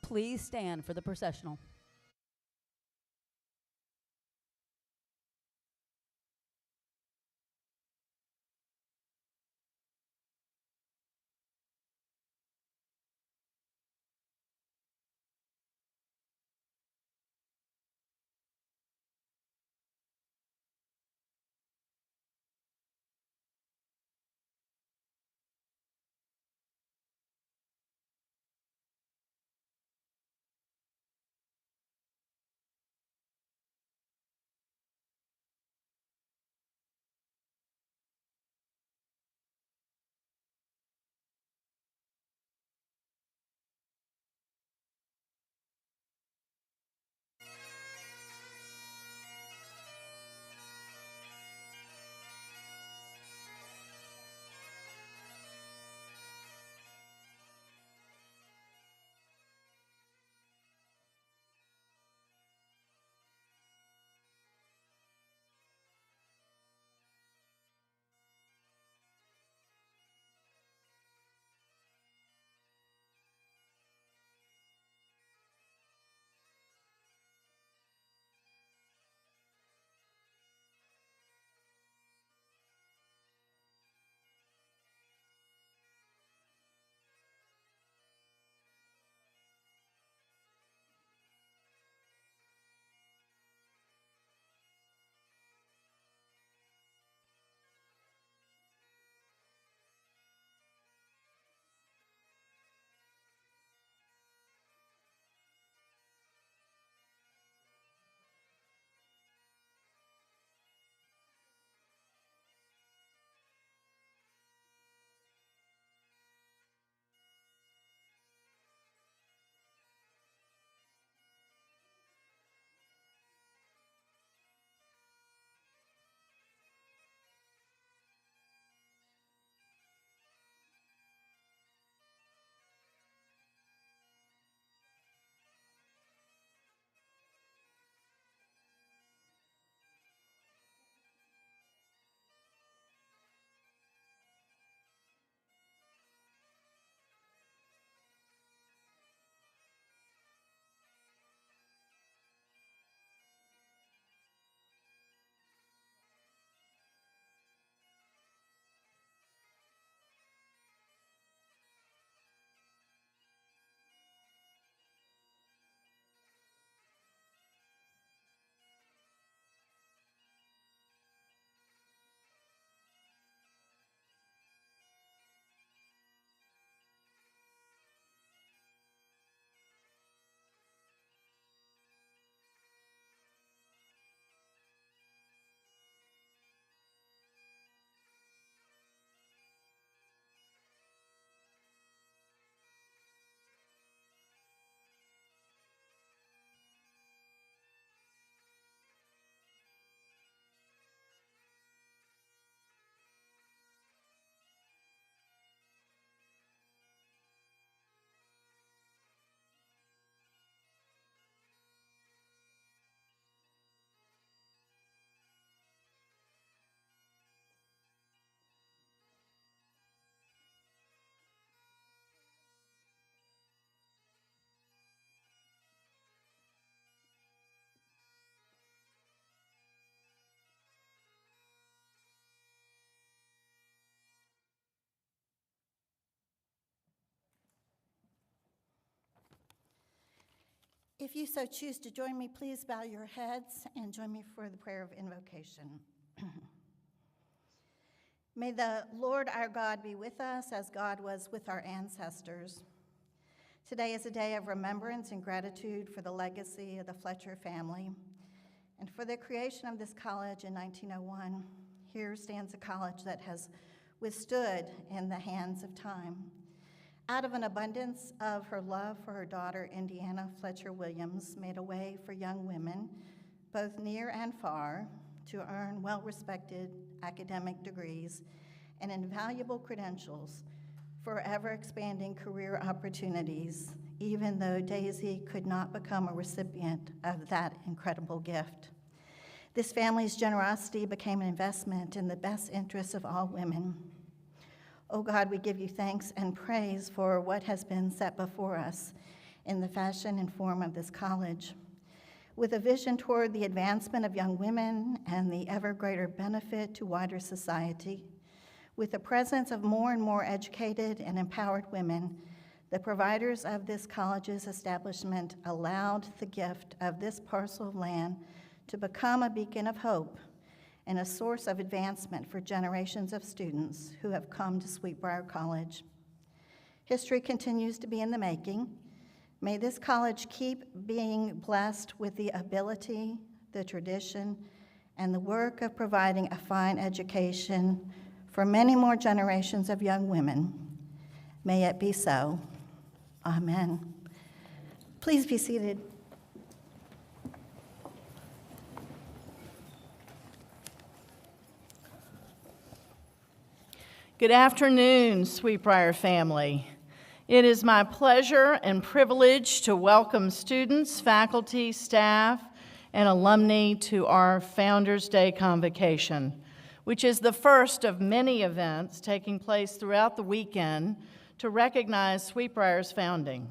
Please stand for the processional. If you so choose to join me, please bow your heads and join me for the prayer of invocation. May the Lord our God be with us as God was with our ancestors. Today is a day of remembrance and gratitude for the legacy of the Fletcher family and for the creation of this college in 1901. Here stands a college that has withstood in the hands of time. Out of an abundance of her love for her daughter, Indiana Fletcher Williams made a way for young women, both near and far, to earn well-respected academic degrees and invaluable credentials for ever-expanding career opportunities, even though Daisy could not become a recipient of that incredible gift. This family's generosity became an investment in the best interests of all women. Oh God, we give you thanks and praise for what has been set before us in the fashion and form of this college. With a vision toward the advancement of young women and the ever greater benefit to wider society, with the presence of more and more educated and empowered women, the providers of this college's establishment allowed the gift of this parcel of land to become a beacon of hope and a source of advancement for generations of students who have come to Sweetbriar College. History continues to be in the making. May this college keep being blessed with the ability, the tradition, and the work of providing a fine education for many more generations of young women. May it be so. Amen. Please be seated. Good afternoon, Sweetbriar family. It is my pleasure and privilege to welcome students, faculty, staff, and alumni to our Founders Day Convocation, which is the first of many events taking place throughout the weekend to recognize Sweetbriar's founding.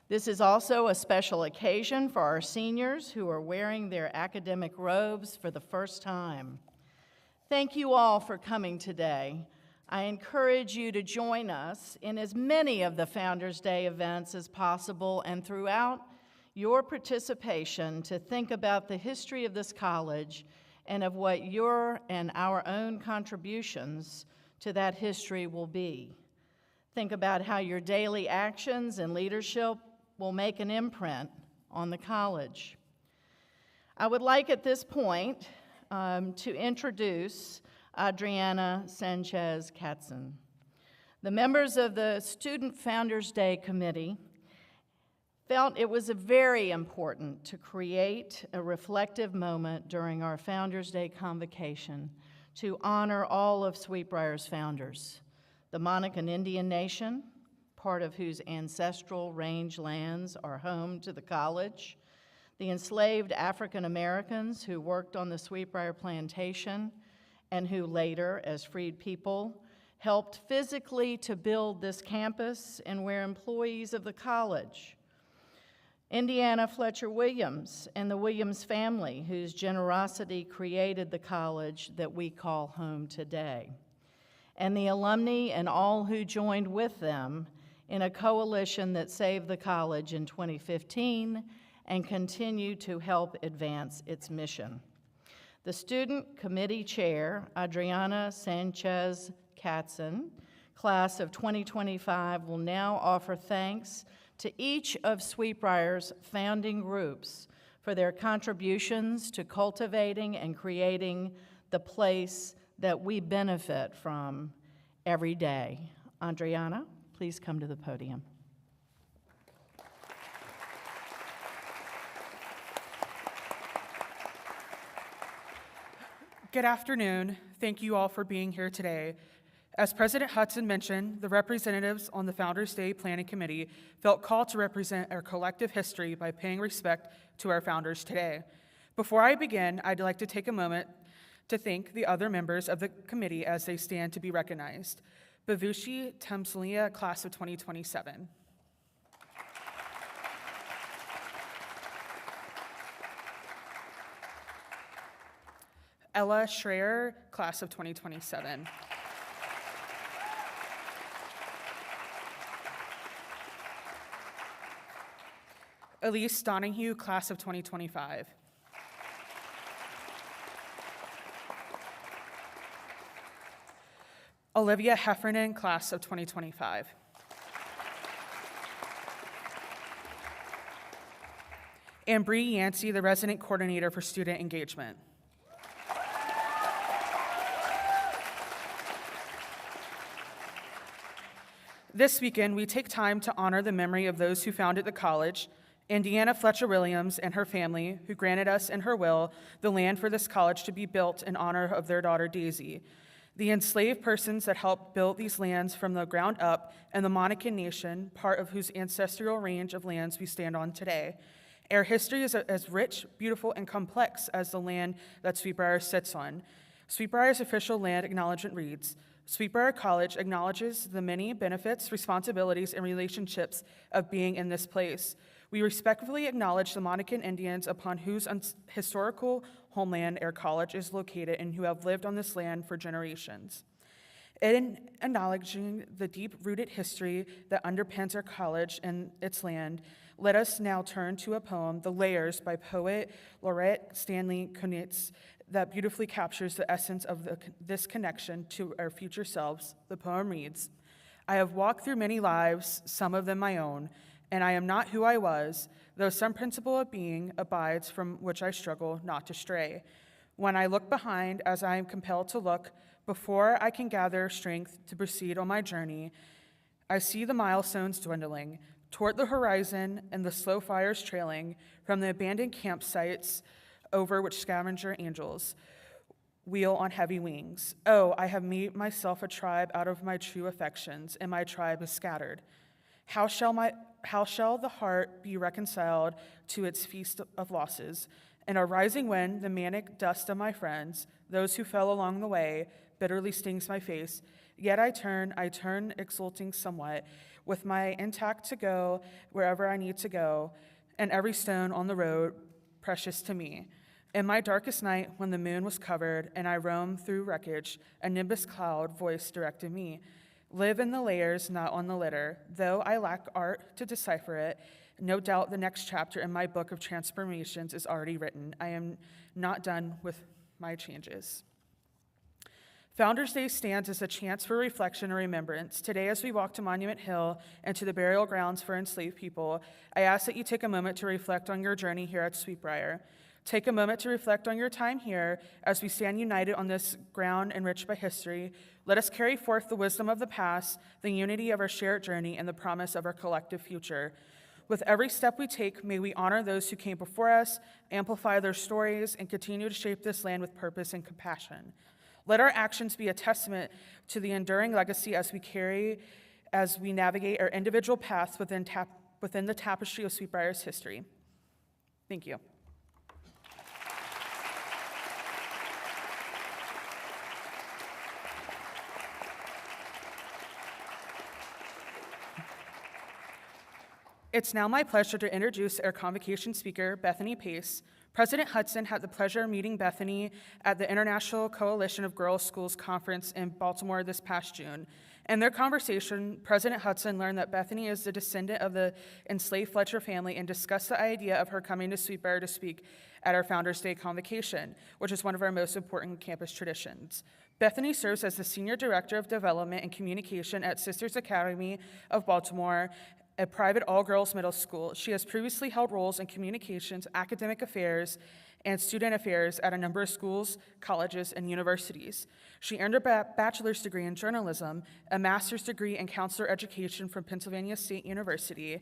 This is also a special occasion for our seniors who are wearing their academic robes for the first time. Thank you all for coming today. I encourage you to join us in as many of the Founders Day events as possible, and throughout your participation to think about the history of this college and of what your and our own contributions to that history will be. Think about how your daily actions and leadership will make an imprint on the college. I would like at this point to introduce Adriana Sanchez-Katzen. The members of the Student Founders Day Committee felt it was very important to create a reflective moment during our Founders Day Convocation to honor all of Sweetbriar's founders, the Monacan Indian Nation, part of whose ancestral range lands are home to the college, the enslaved African Americans who worked on the Sweetbriar plantation and who later, as freed people, helped physically to build this campus and were employees of the college. Indiana Fletcher Williams and the Williams family, whose generosity created the college that we call home today. And the alumni and all who joined with them in a coalition that saved the college in 2015 and continue to help advance its mission. The Student Committee Chair, Adriana Sanchez-Katzen, class of 2025, will now offer thanks to each of Sweetbriar's founding groups for their contributions to cultivating and creating the place that we benefit from every day. Adriana, please come to the podium. Good afternoon. Thank you all for being here today. As President Hudson mentioned, the representatives on the Founders Day Planning Committee felt called to represent our collective history by paying respect to our founders today. Before I begin, I'd like to take a moment to thank the other members of the committee as they stand to be recognized. Bavushi Tamslia, class of 2027. Ella Schreier, class of 2027. Elise Donahue, class of 2025. Olivia Heffernan, class of 2025. And Bree Yancey, the resident coordinator for student engagement. This weekend, we take time to honor the memory of those who founded the college, Indiana Fletcher Williams and her family, who granted us in her will the land for this college to be built in honor of their daughter Daisy, the enslaved persons that helped build these lands from the ground up, and the Monacan Nation, part of whose ancestral range of lands we stand on today. Our history is as rich, beautiful, and complex as the land that Sweetbriar sits on. Sweetbriar's official land acknowledgement reads, Sweetbriar College acknowledges the many benefits, responsibilities, and relationships of being in this place. We respectfully acknowledge the Monacan Indians upon whose historical homeland our college is located and who have lived on this land for generations. In acknowledging the deep-rooted history that underpins our college and its land, let us now turn to a poem, The Layers, by poet Laurette Stanley Kunitz, that beautifully captures the essence of this connection to our future selves. The poem reads, I have walked through many lives, some of them my own, and I am not who I was, though some principle of being abides from which I struggle not to stray. When I look behind, as I am compelled to look, before I can gather strength to proceed on my journey, I see the milestones dwindling toward the horizon and the slow fires trailing from the abandoned campsites over which scavenger angels wheel on heavy wings. Oh, I have made myself a tribe out of my true affections, and my tribe is scattered. How shall the heart be reconciled to its feast of losses? In a rising wind, the manic dust of my friends, those who fell along the way, bitterly stings my face. Yet I turn exulting somewhat, with my intact to go wherever I need to go, and every stone on the road precious to me. In my darkest night, when the moon was covered and I roamed through wreckage, a nimbus cloud voice directed me. Live in the layers, not on the litter. Though I lack art to decipher it, no doubt the next chapter in my book of transformations is already written. I am not done with my changes. Founders Day stands as a chance for reflection and remembrance. Today, as we walk to Monument Hill and to the burial grounds for enslaved people, I ask that you take a moment to reflect on your journey here at Sweetbriar. Take a moment to reflect on your time here as we stand united on this ground enriched by history. Let us carry forth the wisdom of the past, the unity of our shared journey, and the promise of our collective future. With every step we take, may we honor those who came before us, amplify their stories, and continue to shape this land with purpose and compassion. Let our actions be a testament to the enduring legacy as we navigate our individual paths within the tapestry of Sweetbriar's history. Thank you. It's now my pleasure to introduce our Convocation speaker, Bethany Pace. President Hudson had the pleasure of meeting Bethany at the International Coalition of Girls' Schools Conference in Baltimore this past June. In their conversation, President Hudson learned that Bethany is the descendant of the enslaved Fletcher family and discussed the idea of her coming to Sweetbriar to speak at our Founders Day Convocation, which is one of our most important campus traditions. Bethany serves as the Senior Director of Development and Communication at Sisters Academy of Baltimore, a private all-girls middle school. She has previously held roles in communications, academic affairs, and student affairs at a number of schools, colleges, and universities. She earned her bachelor's degree in journalism, a master's degree in counselor education from Pennsylvania State University.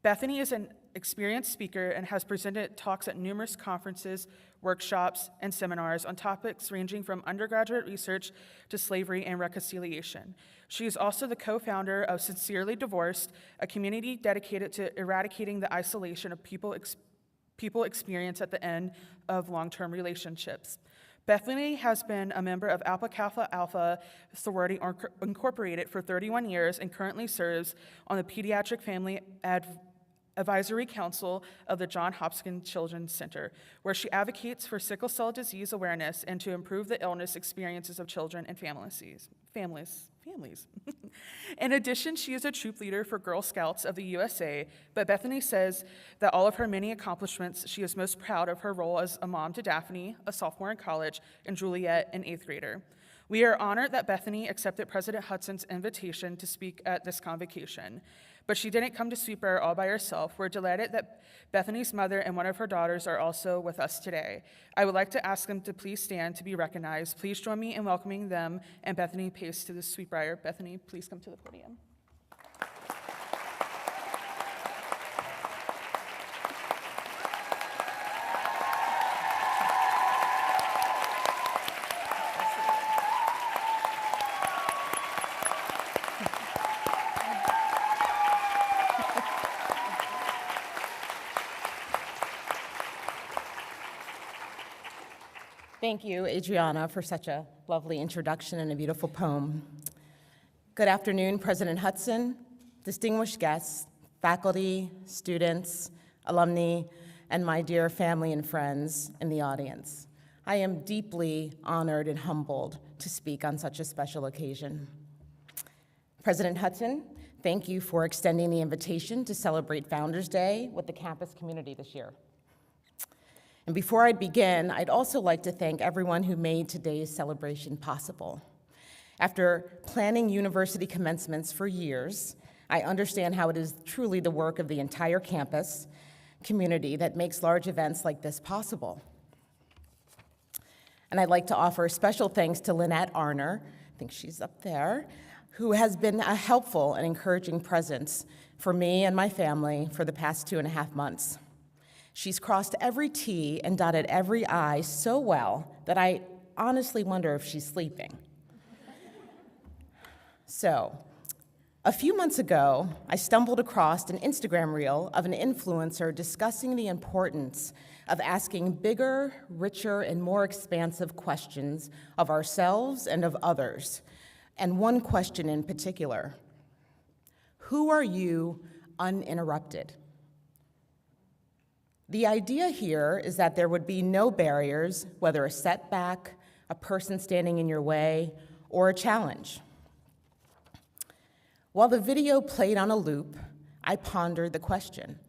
Bethany is an experienced speaker and has presented talks at numerous conferences, workshops, and seminars on topics ranging from undergraduate research to slavery and reconciliation. She is also the co-founder of Sincerely Divorced, a community dedicated to eradicating the isolation of people experience at the end of long-term relationships. Bethany has been a member of Alpha Kappa Alpha Sorority Incorporated for 31 years and currently serves on the Pediatric Family Advisory Council of the Johns Hopkins Children's Center, where she advocates for sickle cell disease awareness and to improve the illness experiences of children and families. In addition, she is a troop leader for Girl Scouts of the USA, but Bethany says that all of her many accomplishments, she is most proud of her role as a mom to Daphne, a sophomore in college, and Juliet, an 8th grader. We are honored that Bethany accepted President Hudson's invitation to speak at this convocation. But she didn't come to Sweetbriar all by herself. We're delighted that Bethany's mother and one of her daughters are also with us today. I would like to ask them to please stand to be recognized. Please join me in welcoming them and Bethany Pace to the Sweetbriar. Bethany, please come to the podium. Thank you, Adriana, for such a lovely introduction and a beautiful poem. Good afternoon, President Hudson, distinguished guests, faculty, students, alumni, and my dear family and friends in the audience. I am deeply honored and humbled to speak on such a special occasion. President Hudson, thank you for extending the invitation to celebrate Founders Day with the campus community this year. And before I begin, I'd also like to thank everyone who made today's celebration possible. After planning university commencements for years, I understand how it is truly the work of the entire campus community that makes large events like this possible. And I'd like to offer special thanks to Lynette Arner, I think she's up there, who has been a helpful and encouraging presence for me and my family for the past 2.5 months. She's crossed every T and dotted every I so well that I honestly wonder if she's sleeping. So, a few months ago, I stumbled across an Instagram reel of an influencer discussing the importance of asking bigger, richer, and more expansive questions of ourselves and of others. And one question in particular: who are you uninterrupted? The idea here is that there would be no barriers, whether a setback, a person standing in your way, or a challenge. While the video played on a loop, I pondered the question.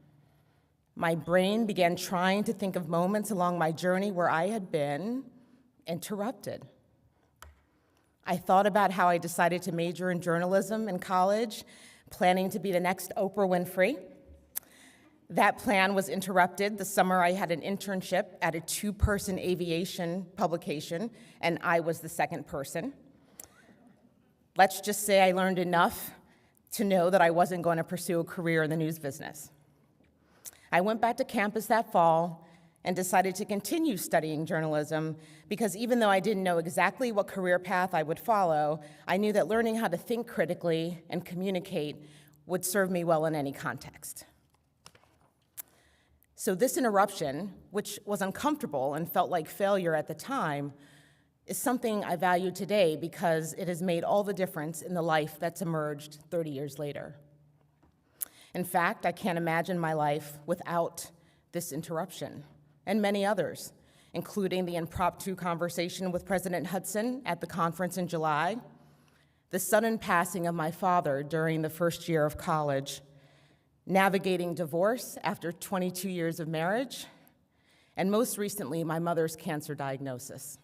My brain began trying to think of moments along my journey where I had been interrupted. I thought about how I decided to major in journalism in college, planning to be the next Oprah Winfrey. That plan was interrupted the summer I had an internship at a 2-person aviation publication, and I was the second person. Let's just say I learned enough to know that I wasn't going to pursue a career in the news business. I went back to campus that fall and decided to continue studying journalism because even though I didn't know exactly what career path I would follow, I knew that learning how to think critically and communicate would serve me well in any context. So this interruption, which was uncomfortable and felt like failure at the time, is something I value today because it has made all the difference in the life that's emerged 30 years later. In fact, I can't imagine my life without this interruption, and many others, including the impromptu conversation with President Hudson at the conference in July, the sudden passing of my father during the first year of college, navigating divorce after 22 years of marriage, and most recently, my mother's cancer diagnosis.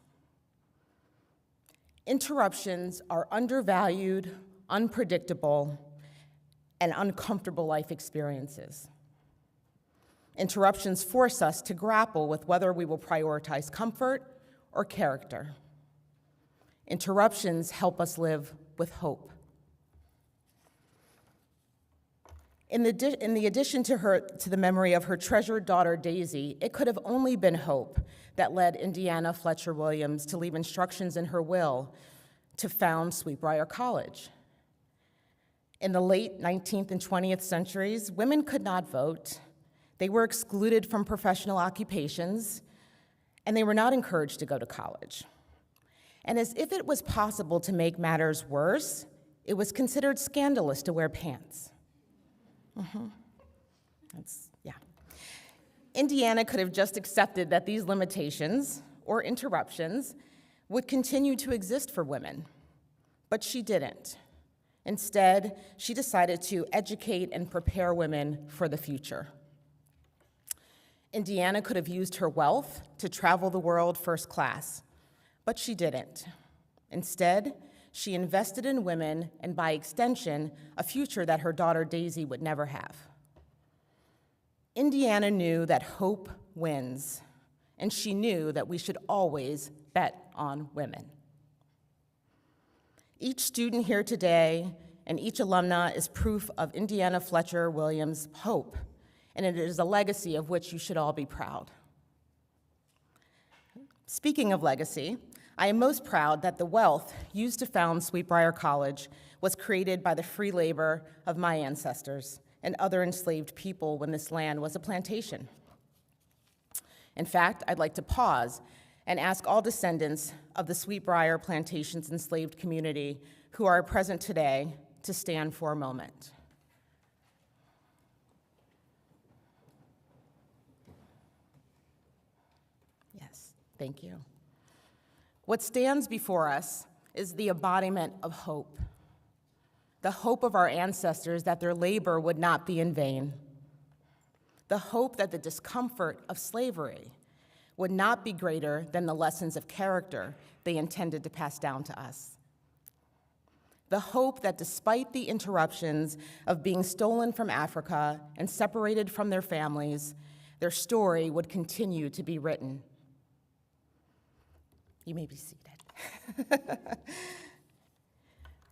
Interruptions are undervalued, unpredictable, and uncomfortable life experiences. Interruptions force us to grapple with whether we will prioritize comfort or character. Interruptions help us live with hope. In the addition to the memory of her treasured daughter, Daisy, it could have only been hope that led Indiana Fletcher Williams to leave instructions in her will to found Sweet Briar College. In the late 19th and 20th centuries, women could not vote. They were excluded from professional occupations, and they were not encouraged to go to college. And as if it was possible to make matters worse, it was considered scandalous to wear pants. Indiana could have just accepted that these limitations or interruptions would continue to exist for women, but she didn't. Instead, she decided to educate and prepare women for the future. Indiana could have used her wealth to travel the world first class, but she didn't. Instead, she invested in women and, by extension, a future that her daughter Daisy would never have. Indiana knew that hope wins, and she knew that we should always bet on women. Each student here today and each alumna is proof of Indiana Fletcher Williams' hope, and it is a legacy of which you should all be proud. Speaking of legacy, I am most proud that the wealth used to found Sweet Briar College was created by the free labor of my ancestors and other enslaved people when this land was a plantation. In fact, I'd like to pause and ask all descendants of the Sweet Briar Plantation's enslaved community who are present today to stand for a moment. Yes, thank you. What stands before us is the embodiment of hope. The hope of our ancestors that their labor would not be in vain. The hope that the discomfort of slavery would not be greater than the lessons of character they intended to pass down to us. The hope that despite the interruptions of being stolen from Africa and separated from their families, their story would continue to be written. You may be seated.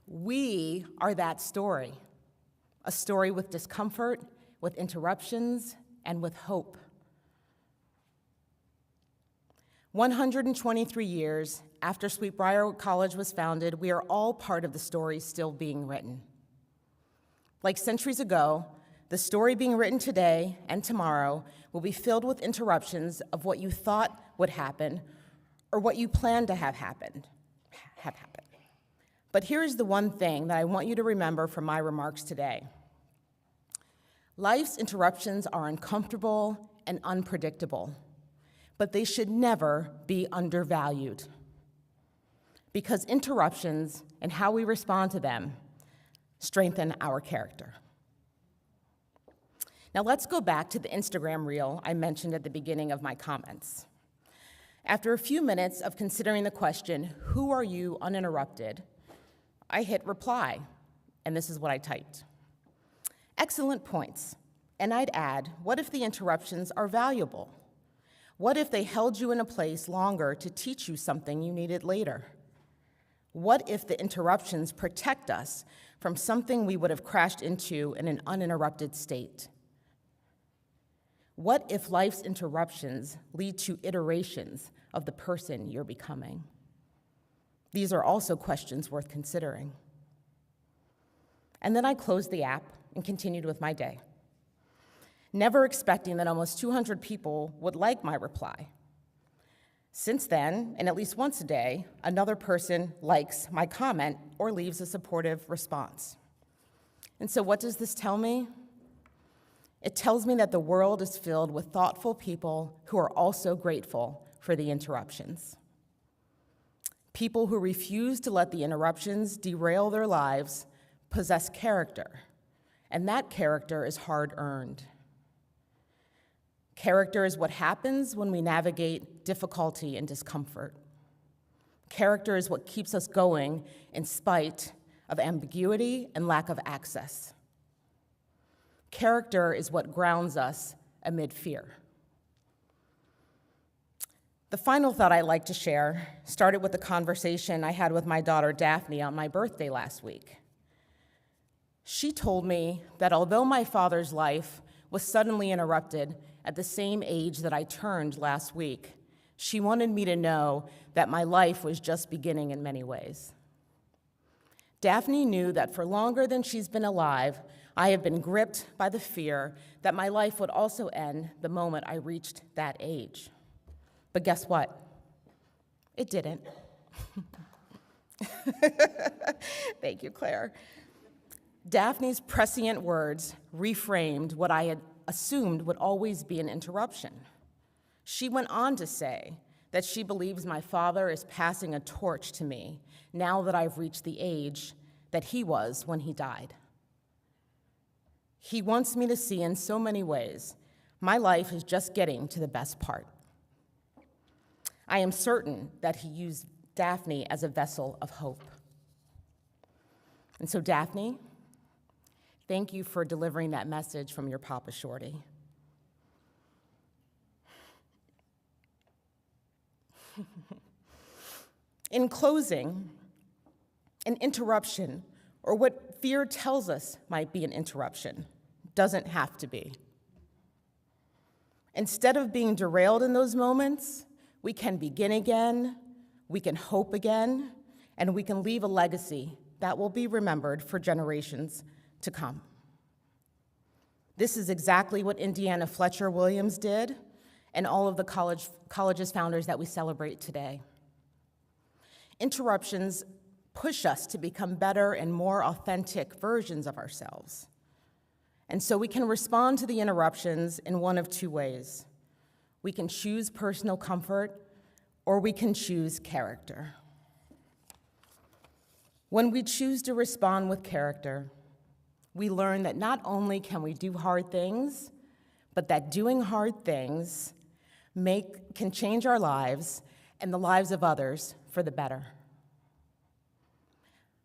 We are that story, a story with discomfort, with interruptions, and with hope. 123 years after Sweet Briar College was founded, we are all part of the story still being written. Like centuries ago, the story being written today and tomorrow will be filled with interruptions of what you thought would happen or what you planned to have happened. But here's the one thing that I want you to remember from my remarks today. Life's interruptions are uncomfortable and unpredictable, but they should never be undervalued, because interruptions and how we respond to them strengthen our character. Now let's go back to the Instagram reel I mentioned at the beginning of my comments. After a few minutes of considering the question, "Who are you uninterrupted?" I hit reply, and this is what I typed. Excellent points, and I'd add, what if the interruptions are valuable? What if they held you in a place longer to teach you something you needed later? What if the interruptions protect us from something we would have crashed into in an uninterrupted state? What if life's interruptions lead to iterations of the person you're becoming? These are also questions worth considering. And then I closed the app and continued with my day, never expecting that almost 200 people would like my reply. Since then, and at least once a day, another person likes my comment or leaves a supportive response. And so what does this tell me? It tells me that the world is filled with thoughtful people who are also grateful for the interruptions. People who refuse to let the interruptions derail their lives possess character, and that character is hard-earned. Character is what happens when we navigate difficulty and discomfort. Character is what keeps us going in spite of ambiguity and lack of access. Character is what grounds us amid fear. The final thought I'd like to share started with a conversation I had with my daughter Daphne on my birthday last week. She told me that although my father's life was suddenly interrupted at the same age that I turned last week, she wanted me to know that my life was just beginning in many ways. Daphne knew that for longer than she's been alive, I have been gripped by the fear that my life would also end the moment I reached that age. But guess what? It didn't. Thank you, Claire. Daphne's prescient words reframed what I had assumed would always be an interruption. She went on to say that she believes my father is passing a torch to me now that I've reached the age that he was when he died. He wants me to see in so many ways my life is just getting to the best part. I am certain that he used Daphne as a vessel of hope. And so, Daphne, thank you for delivering that message from your Papa Shorty. In closing, an interruption, or what fear tells us might be an interruption, doesn't have to be. Instead of being derailed in those moments, we can begin again, we can hope again, and we can leave a legacy that will be remembered for generations to come. This is exactly what Indiana Fletcher Williams did, and all of the college's founders that we celebrate today. Interruptions push us to become better and more authentic versions of ourselves. And so we can respond to the interruptions in one of two ways. We can choose personal comfort, or we can choose character. When we choose to respond with character, we learn that not only can we do hard things, but that doing hard things can change our lives and the lives of others for the better.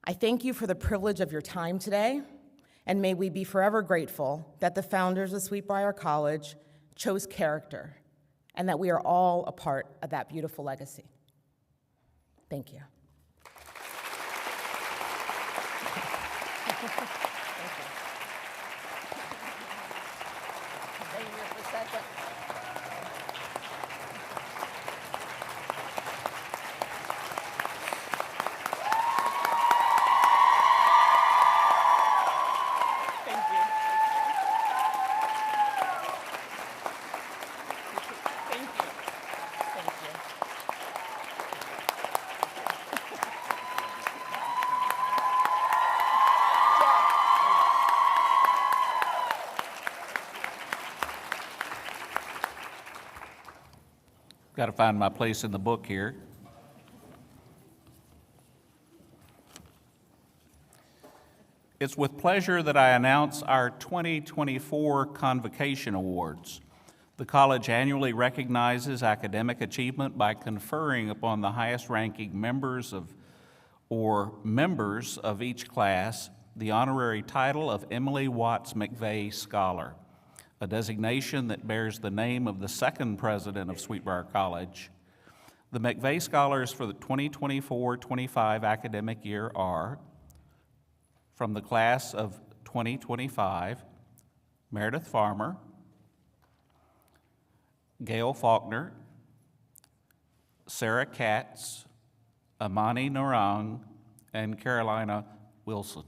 I thank you for the privilege of your time today, and may we be forever grateful that the founders of Sweet Briar College chose character, and that we are all a part of that beautiful legacy. Thank you. Got to find my place in the book here. It's with pleasure that I announce our 2024 Convocation Awards. The college annually recognizes academic achievement by conferring upon the highest-ranking members of each class the honorary title of Emily Watts McVeigh Scholar, a designation that bears the name of the second president of Sweet Briar College. The McVeigh Scholars for the 2024-25 academic year are, from the class of 2025, Meredith Farmer, Gail Faulkner, Sarah Katz, Amani Narang, and Carolina Wilson.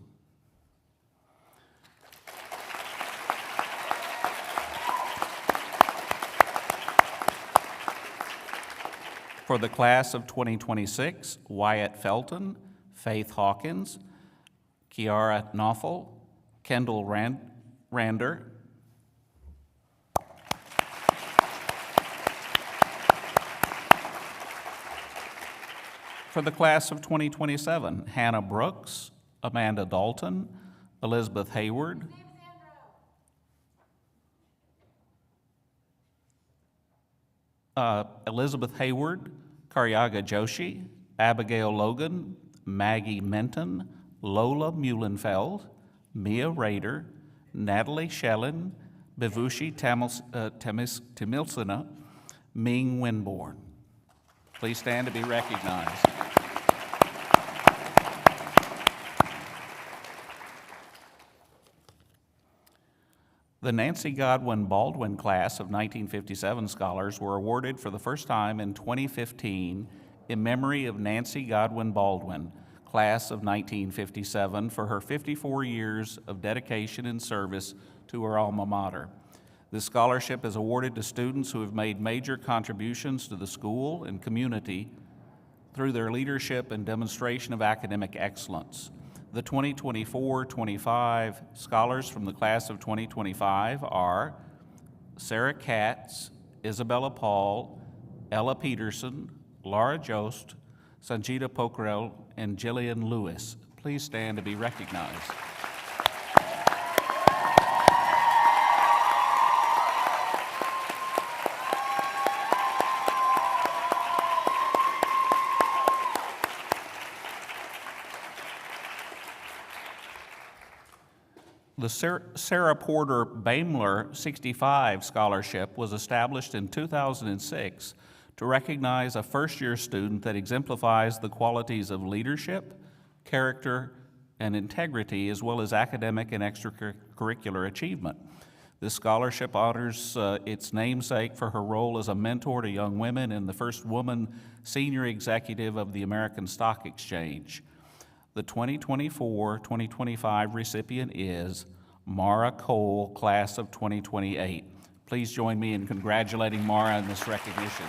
For the class of 2026, Wyatt Felton, Faith Hawkins, Kiara Knopfel, Kendall Rander, for the class of 2027, Hannah Brooks, Amanda Dalton, Elizabeth Hayward, Karyaga Joshi, Abigail Logan, Maggie Minton, Lola Muhlenfeld, Mia Rader, Natalie Schellen, Bivushi Tamilsina, Ming Winborn. Please stand to be recognized. The Nancy Godwin Baldwin class of 1957 scholars were awarded for the first time in 2015 in memory of Nancy Godwin Baldwin, class of 1957, for her 54 years of dedication and service to her alma mater. This scholarship is awarded to students who have made major contributions to the school and community through their leadership and demonstration of academic excellence. The 2024-25 scholars from the class of 2025 are Sarah Katz, Isabella Paul, Ella Peterson, Laura Jost, Sanjita Pokhrel, and Jillian Lewis. Please stand to be recognized. The Sarah Porter Baimler 65 Scholarship was established in 2006 to recognize a first-year student that exemplifies the qualities of leadership, character, and integrity, as well as academic and extracurricular achievement. This scholarship honors its namesake for her role as a mentor to young women and the first woman senior executive of the American Stock Exchange. The 2024-2025 recipient is Mara Cole, class of 2028. Please join me in congratulating Mara on this recognition.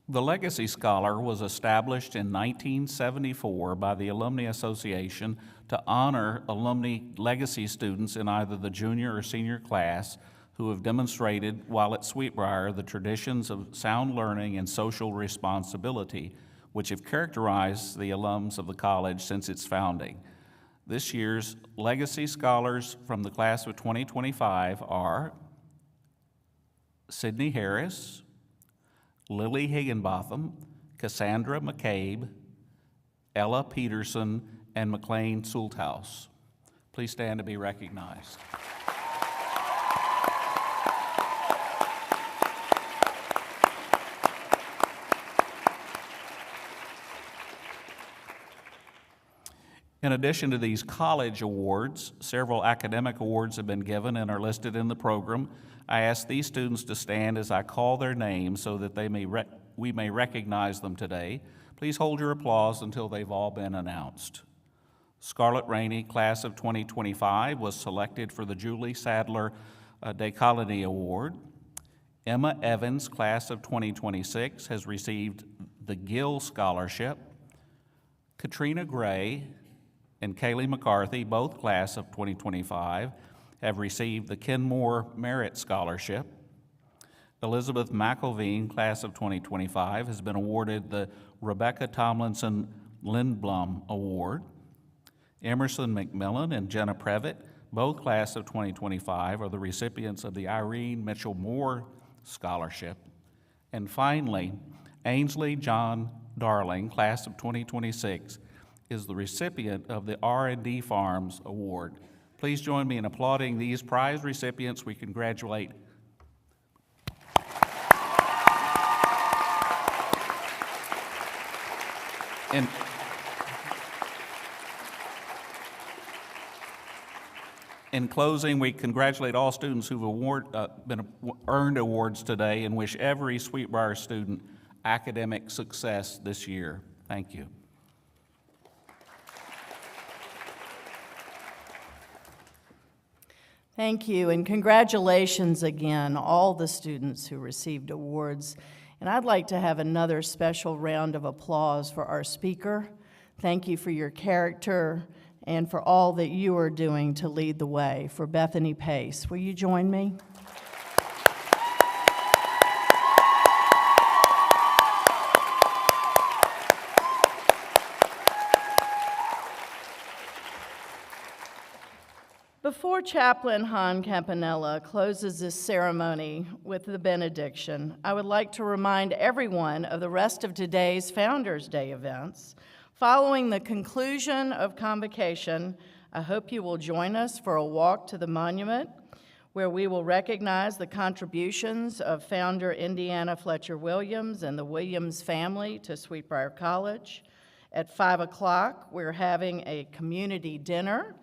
The Legacy Scholar was established in 1974 by the Alumni Association to honor alumni legacy students in either the junior or senior class who have demonstrated, while at Sweetbriar, the traditions of sound learning and social responsibility, which have characterized the alums of the college since its founding. This year's Legacy Scholars from the class of 2025 are Sydney Harris, Lily Higginbotham, Cassandra McCabe, Ella Peterson, and McLean Sulthouse. Please stand to be recognized. In addition to these college awards, several academic awards have been given and are listed in the program. I ask these students to stand as I call their names so that we may recognize them today. Please hold your applause until they've all been announced. Scarlett Rainey, class of 2025, was selected for the Julie Sadler DeColony Award. Emma Evans, class of 2026, has received the Gill Scholarship. Katrina Gray and Kaylee McCarthy, both class of 2025, have received the Kenmore Merit Scholarship. Elizabeth McElveen, class of 2025, has been awarded the Rebecca Tomlinson Lindblom Award. Emerson McMillan and Jenna Previtt, both class of 2025, are the recipients of the Irene Mitchell Moore Scholarship. And finally, Ainsley John Darling, class of 2026, is the recipient of the R&D Farms Award. Please join me in applauding these prize recipients. We congratulate In closing, we congratulate all students who've earned awards today and wish every Sweetbriar student academic success this year. Thank you. Thank you, and congratulations again, all the students who received awards. And I'd like to have another special round of applause for our speaker. Thank you for your character and for all that you are doing to lead the way. For Bethany Pace, will you join me? Before Chaplain Han Campanella closes this ceremony with the benediction, I would like to remind everyone of the rest of today's Founders Day events. Following the conclusion of Convocation, I hope you will join us for a walk to the monument where we will recognize the contributions of founder Indiana Fletcher Williams and the Williams family to Sweetbriar College. At 5 o'clock, we're having a community dinner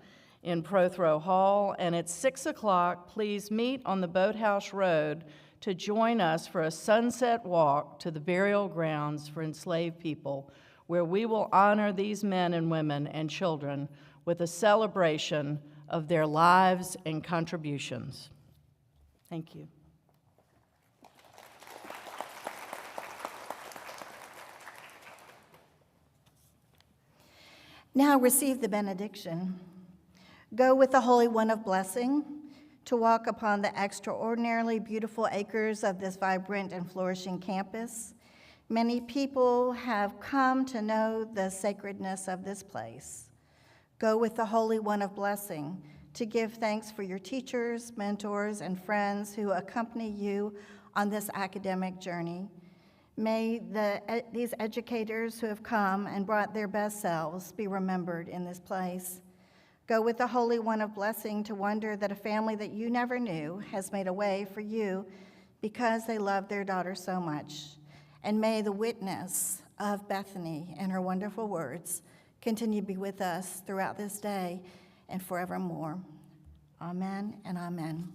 in Prothero Hall, and at 6 o'clock, please meet on the Boathouse Road to join us for a sunset walk to the burial grounds for enslaved people, where we will honor these men and women and children with a celebration of their lives and contributions. Thank you. Now receive the benediction. Go with the Holy One of blessing to walk upon the extraordinarily beautiful acres of this vibrant and flourishing campus. Many people have come to know the sacredness of this place. Go with the Holy One of blessing to give thanks for your teachers, mentors, and friends who accompany you on this academic journey. May these educators who have come and brought their best selves be remembered in this place. Go with the Holy One of blessing to wonder that a family that you never knew has made a way for you because they love their daughter so much. And may the witness of Bethany and her wonderful words continue to be with us throughout this day and forevermore. Amen and amen.